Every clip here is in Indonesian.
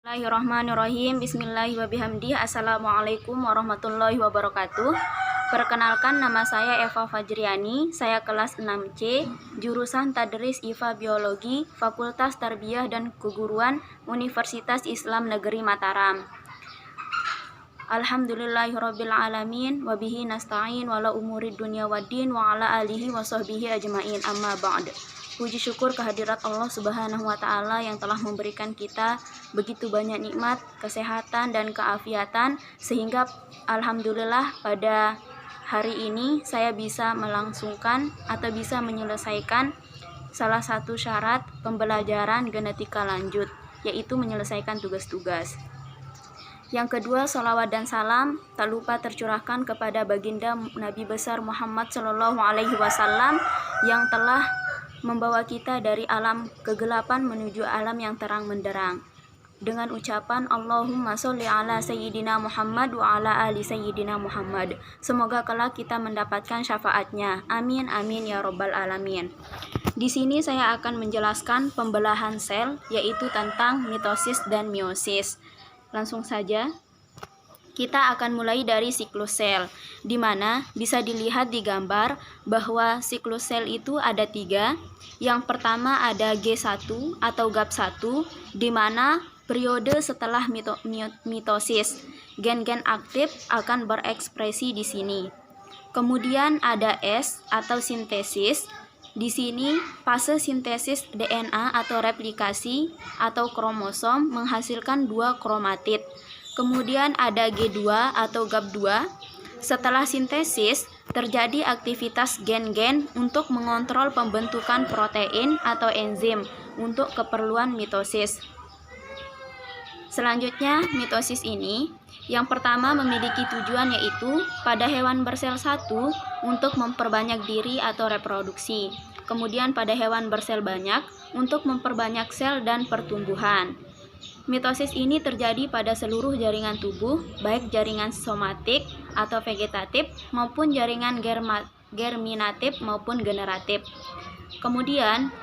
Bismillahirrahmanirrahim. Bismillahirrahmanirrahim. Assalamualaikum warahmatullahi wabarakatuh. Perkenalkan, nama saya Eva Fajriani. Saya kelas 6C, jurusan Tadris IPA Biologi, Fakultas Tarbiyah dan Keguruan, Universitas Islam Negeri Mataram. Alhamdulillahirabbil alamin wa bihi nasta'in wa la umurid dunya waddin wa ala alihi wa sahbihi ajmain, amma ba'd. Puji syukur kehadirat Allah Subhanahu wa taala yang telah memberikan kita begitu banyak nikmat, kesehatan dan keafiatan, sehingga alhamdulillah pada hari ini saya bisa melangsungkan atau bisa menyelesaikan salah satu syarat pembelajaran genetika lanjut, yaitu menyelesaikan tugas-tugas. Yang kedua, sholawat dan salam tak lupa tercurahkan kepada baginda Nabi besar Muhammad Shallallahu Alaihi Wasallam yang telah membawa kita dari alam kegelapan menuju alam yang terang menderang, dengan ucapan Allahumma sholli ala sayyidina Muhammad wa ala ali sayyidina Muhammad. Semoga kelak kita mendapatkan syafaatnya. Amin amin ya robbal alamin. Di sini saya akan menjelaskan pembelahan sel, yaitu tentang mitosis dan meiosis. Langsung saja, kita akan mulai dari siklus sel, di mana bisa dilihat di gambar bahwa siklus sel itu ada 3. Yang pertama ada G1 atau GAP1, di mana periode setelah mitosis. Gen-gen aktif akan berekspresi di sini. Kemudian ada S atau sintesis. Di sini fase sintesis DNA atau replikasi atau kromosom menghasilkan 2 kromatid. Kemudian ada G2 atau GAP2. Setelah sintesis, terjadi aktivitas gen-gen untuk mengontrol pembentukan protein atau enzim untuk keperluan mitosis. Selanjutnya, mitosis ini yang pertama memiliki tujuan, yaitu pada hewan bersel 1 untuk memperbanyak diri atau reproduksi. Kemudian pada hewan bersel banyak untuk memperbanyak sel dan pertumbuhan. Mitosis ini terjadi pada seluruh jaringan tubuh, baik jaringan somatik atau vegetatif maupun jaringan germinatif maupun generatif. Kemudian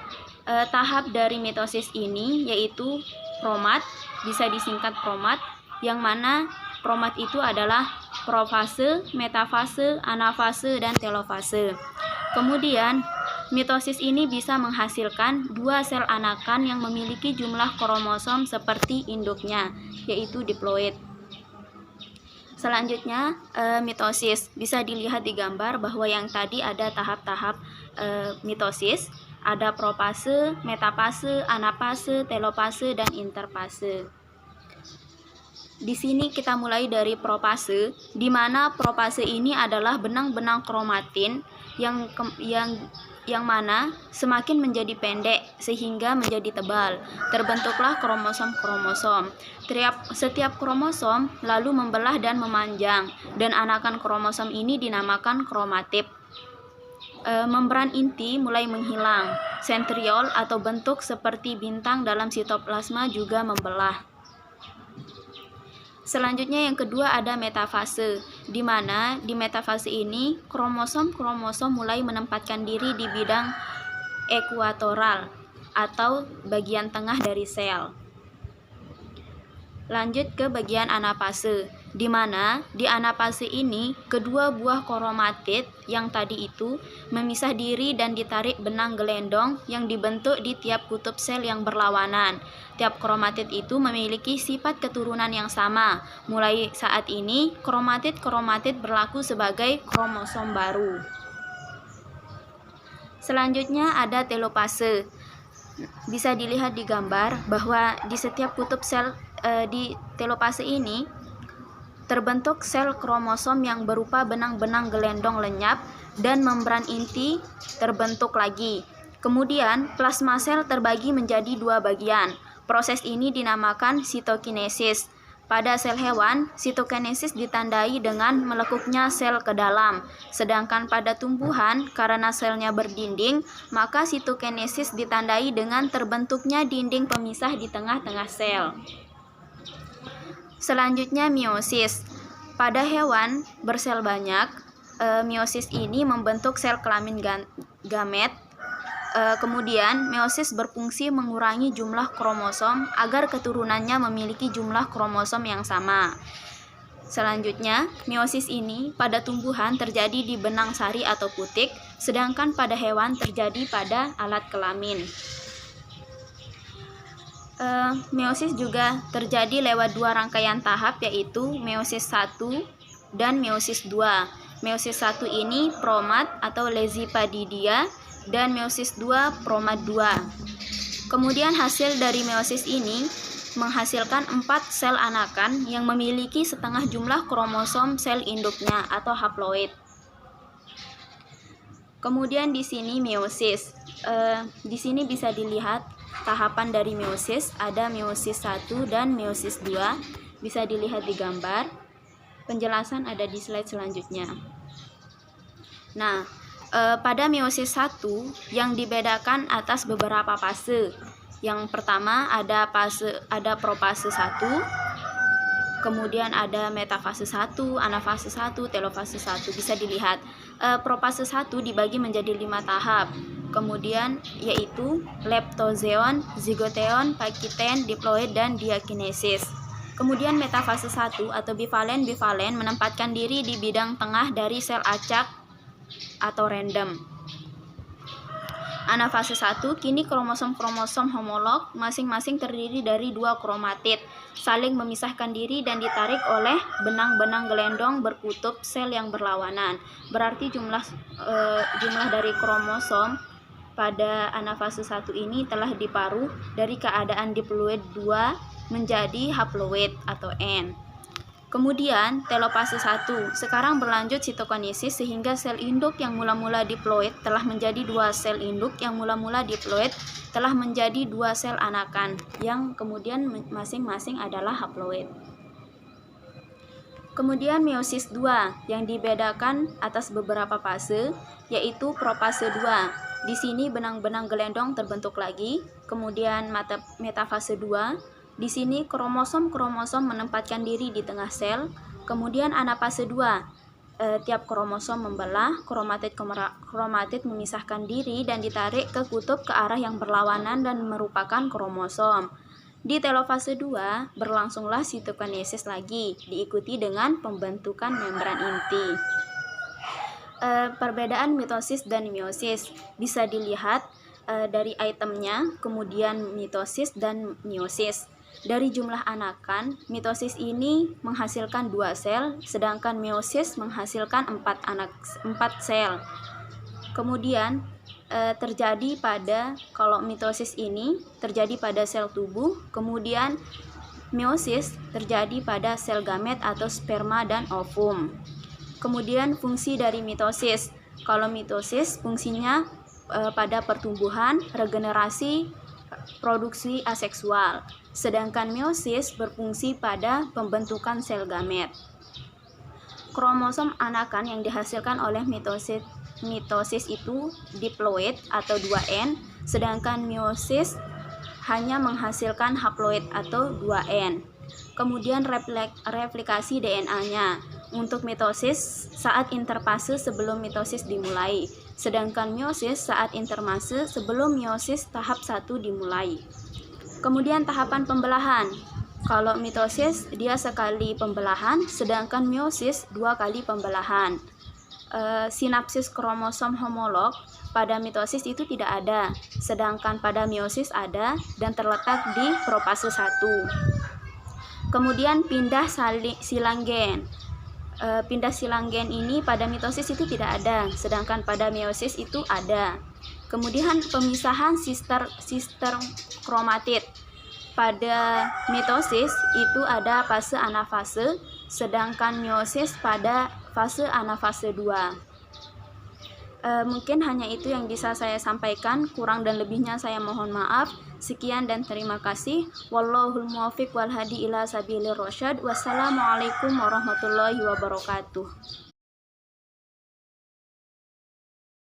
tahap dari mitosis ini yaitu promat, bisa disingkat promat, yang mana promat itu adalah profase, metafase, anafase, dan telofase. Kemudian mitosis ini bisa menghasilkan 2 sel anakan yang memiliki jumlah kromosom seperti induknya, yaitu diploid. Selanjutnya, mitosis bisa dilihat di gambar bahwa yang tadi ada tahap-tahap mitosis, ada profase, metafase, anafase, telofase, dan interfase. Di sini kita mulai dari profase, di mana profase ini adalah benang-benang kromatin yang mana semakin menjadi pendek sehingga menjadi tebal. Terbentuklah kromosom-kromosom. Setiap kromosom lalu membelah dan memanjang, dan anakan kromosom ini dinamakan kromatid. Membran inti mulai menghilang. Sentriol atau bentuk seperti bintang dalam sitoplasma juga membelah. Selanjutnya yang kedua ada metafase, di mana di metafase ini kromosom-kromosom mulai menempatkan diri di bidang ekuatoral atau bagian tengah dari sel. Lanjut ke bagian anafase, di mana di anafase ini kedua buah kromatid yang tadi itu memisah diri dan ditarik benang gelendong yang dibentuk di tiap kutub sel yang berlawanan. Tiap kromatid itu memiliki sifat keturunan yang sama. Mulai saat ini, kromatid-kromatid berlaku sebagai kromosom baru. Selanjutnya ada telopase. Bisa dilihat di gambar bahwa di setiap kutub sel di telopase ini terbentuk sel kromosom yang berupa benang-benang gelendong lenyap dan membran inti terbentuk lagi. Kemudian plasma sel terbagi menjadi 2 bagian. Proses ini dinamakan sitokinesis. Pada sel hewan, sitokinesis ditandai dengan melekupnya sel ke dalam. Sedangkan pada tumbuhan, karena selnya berdinding, maka sitokinesis ditandai dengan terbentuknya dinding pemisah di tengah-tengah sel. Selanjutnya meiosis. Pada hewan bersel banyak, meiosis ini membentuk sel kelamin gamet Kemudian, meiosis berfungsi mengurangi jumlah kromosom agar keturunannya memiliki jumlah kromosom yang sama. Selanjutnya, meiosis ini pada tumbuhan terjadi di benang sari atau putik, sedangkan pada hewan terjadi pada alat kelamin. Meiosis juga terjadi lewat dua rangkaian tahap, yaitu meiosis 1 dan meiosis 2. Meiosis 1 ini promat atau Lezipadidia, dan meiosis 2 promat 2. Kemudian hasil dari meiosis ini menghasilkan 4 sel anakan yang memiliki setengah jumlah kromosom sel induknya atau haploid. Kemudian di sini meiosis. Di sini bisa dilihat tahapan dari meiosis, ada meiosis 1 dan meiosis 2. Bisa dilihat di gambar. Penjelasan ada di slide selanjutnya. Nah, pada meiosis 1 yang dibedakan atas beberapa fase. Yang pertama ada profase 1, kemudian ada metafase 1, anafase 1, telofase 1. Bisa dilihat profase 1 dibagi menjadi 5 tahap. Kemudian yaitu leptozeon, zigoteon, pakiten, diploid, dan diakinesis. Kemudian metafase 1 atau bivalen menempatkan diri di bidang tengah dari sel acak atau random. Anafase 1, kini kromosom-kromosom homolog masing-masing terdiri dari 2 kromatid, saling memisahkan diri dan ditarik oleh benang-benang gelendong berkutub sel yang berlawanan. Berarti jumlah dari kromosom pada anafase 1 ini telah diparuh dari keadaan diploid 2 menjadi haploid atau N. Kemudian telofase 1, sekarang berlanjut sitokinesis sehingga sel induk yang mula-mula diploid telah menjadi 2 sel induk yang mula-mula diploid telah menjadi 2 sel anakan yang kemudian masing-masing adalah haploid. Kemudian meiosis 2 yang dibedakan atas beberapa fase, yaitu profase 2. Di sini benang-benang gelendong terbentuk lagi. Kemudian metafase 2. Di sini kromosom-kromosom menempatkan diri di tengah sel. Kemudian anafase 2, tiap kromosom membelah, kromatid memisahkan diri dan ditarik ke kutub ke arah yang berlawanan dan merupakan kromosom. Di telofase 2 berlangsunglah sitokinesis lagi, diikuti dengan pembentukan membran inti. Perbedaan mitosis dan meiosis bisa dilihat dari itemnya, kemudian mitosis dan meiosis. Dari jumlah anakan, mitosis ini menghasilkan 2 sel, sedangkan meiosis menghasilkan 4 sel. Kemudian terjadi kalau mitosis ini terjadi pada sel tubuh, kemudian meiosis terjadi pada sel gamet atau sperma dan ovum. Kemudian fungsi dari mitosis. Kalau mitosis fungsinya pada pertumbuhan, regenerasi, produksi aseksual. Sedangkan meiosis berfungsi pada pembentukan sel gamet. Kromosom anakan yang dihasilkan oleh mitosis itu diploid atau 2N, sedangkan meiosis hanya menghasilkan haploid atau 2N. Kemudian replikasi DNA-nya. Untuk mitosis saat interfase sebelum mitosis dimulai, sedangkan meiosis saat interfase sebelum meiosis tahap 1 dimulai. Kemudian tahapan pembelahan. Kalau mitosis dia sekali pembelahan, sedangkan meiosis 2 kali pembelahan. Sinapsis kromosom homolog pada mitosis itu tidak ada, sedangkan pada meiosis ada dan terletak di profase 1. Kemudian pindah silang gen. Pindah silang gen ini pada mitosis itu tidak ada, sedangkan pada meiosis itu ada. Kemudian pemisahan sister kromatid. Pada mitosis itu ada fase anafase, sedangkan meiosis pada fase anafase 2. Mungkin hanya itu yang bisa saya sampaikan, kurang dan lebihnya saya mohon maaf. Sekian dan terima kasih. Wallahul muwaffiq wal hadi ila sabilir rasyad. Wassalamualaikum warahmatullahi wabarakatuh.